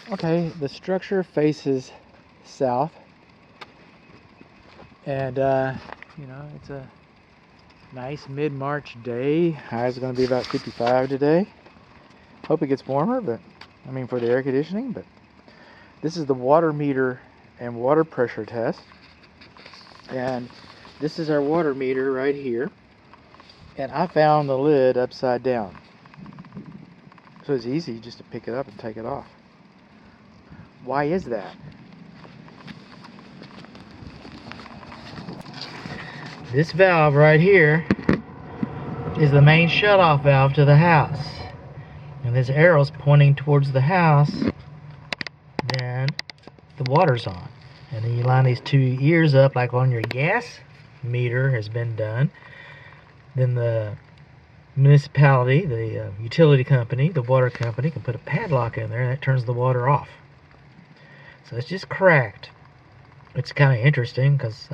Okay, the structure faces south, and it's a nice mid-March day. Highs are going to be about 55 today. Hope it gets warmer, but I mean for the air conditioning. But this is the water meter and water pressure test, and this is our water meter right here. And I found the lid upside down, so it's easy just to pick it up and take it off. Why is that? This valve right here is the main shutoff valve to the house. And this arrow's pointing towards the house, then the water's on. And then you line these two ears up like on your gas meter has been done. Then the municipality, the utility company, the water company can put a padlock in there and that turns the water off. So it's just cracked. It's kind of interesting because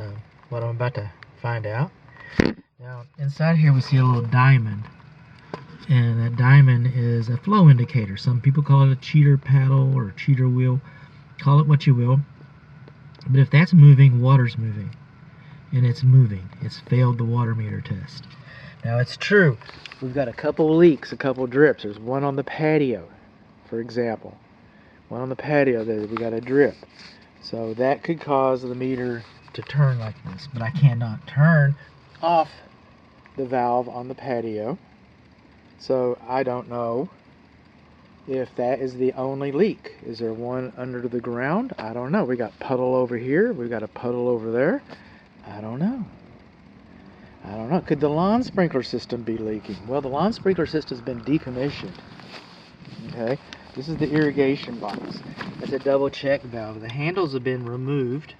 what I'm about to find out. Now inside here we see a little diamond, and that diamond is a flow indicator. Some people call it a cheater paddle or a cheater wheel. Call it what you will. But if that's moving, water's moving. And it's moving. It's failed the water meter test. Now it's true. We've got a couple leaks, a couple drips. There's one on the patio, for example. One on the patio that we got a drip. So that could cause the meter to turn like this. But I cannot turn off the valve on the patio. So I don't know if that is the only leak. Is there one under the ground? I don't know. We got puddle over here. We've got a puddle over there. I don't know. Could the lawn sprinkler system be leaking? Well, the lawn sprinkler system's been decommissioned. Okay. This is the irrigation box. That's a double check valve. The handles have been removed.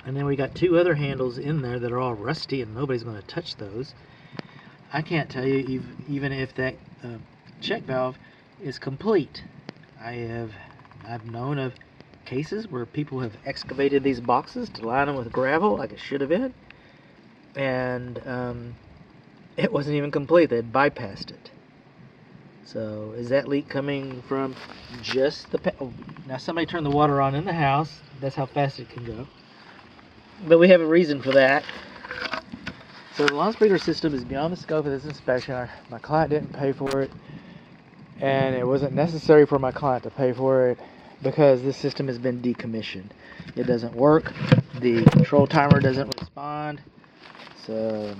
And then we got two other handles in there that are all rusty and nobody's going to touch those. I can't tell you even if that check valve is complete. I've known of cases where people have excavated these boxes to line them with gravel like it should have been, and it wasn't even complete. They had bypassed it. So is that leak coming from just the now somebody turned the water on in the house. That's how fast it can go. But we have a reason for that. So the lawn sprinkler system is beyond the scope of this inspection. My client didn't pay for it, and it wasn't necessary for my client to pay for it because this system has been decommissioned. It doesn't work. The control timer doesn't respond. So,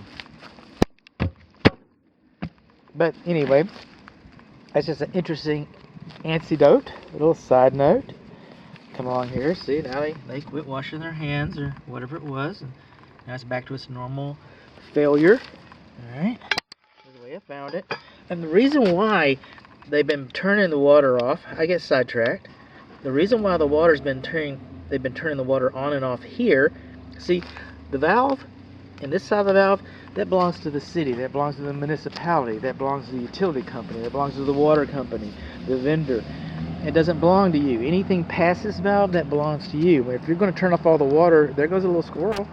but anyway, that's just an interesting anecdote, a little side note. Come along here, see, now they quit washing their hands or whatever it was, and now it's back to its normal failure. Alright, that's the way I found it. And the reason why they've been turning the water off, I get sidetracked. The reason why the water's been they've been turning the water on and off here, see, the valve and this side of the valve, that belongs to the city, that belongs to the municipality, that belongs to the utility company, that belongs to the water company, the vendor. It doesn't belong to you. Anything past this valve, that belongs to you. If you're going to turn off all the water, there goes a little squirrel.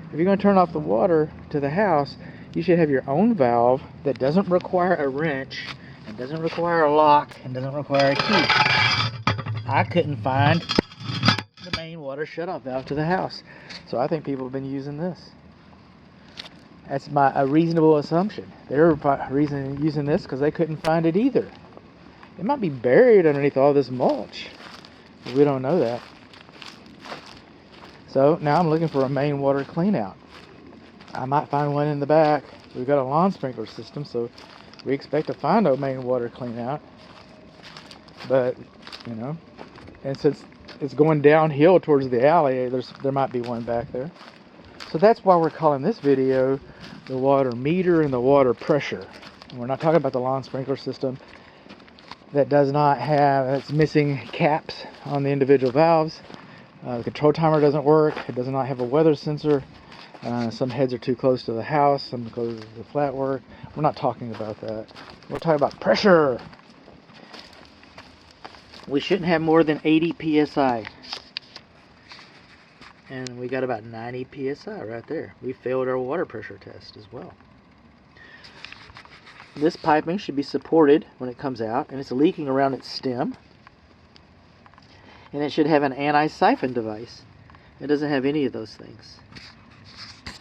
If you're going to turn off the water to the house, you should have your own valve that doesn't require a wrench, and doesn't require a lock, and doesn't require a key. I couldn't find the main water shutoff valve to the house. So I think people have been using this. That's a reasonable assumption. They were using this because they couldn't find it either. It might be buried underneath all this mulch. We don't know that. So now I'm looking for a main water clean out. I might find one in the back. We've got a lawn sprinkler system, so we expect to find a main water clean out. But, and since it's going downhill towards the alley, there might be one back there. So that's why we're calling this video the water meter and the water pressure. And we're not talking about the lawn sprinkler system that it's missing caps on the individual valves. The control timer doesn't work. It does not have a weather sensor. Some heads are too close to the house, some close to the flat work. We're not talking about that. We're talking about pressure. We shouldn't have more than 80 psi. And we got about 90 psi right there. We failed our water pressure test as well. This piping should be supported when it comes out, and it's leaking around its stem. And it should have an anti-siphon device. It doesn't have any of those things.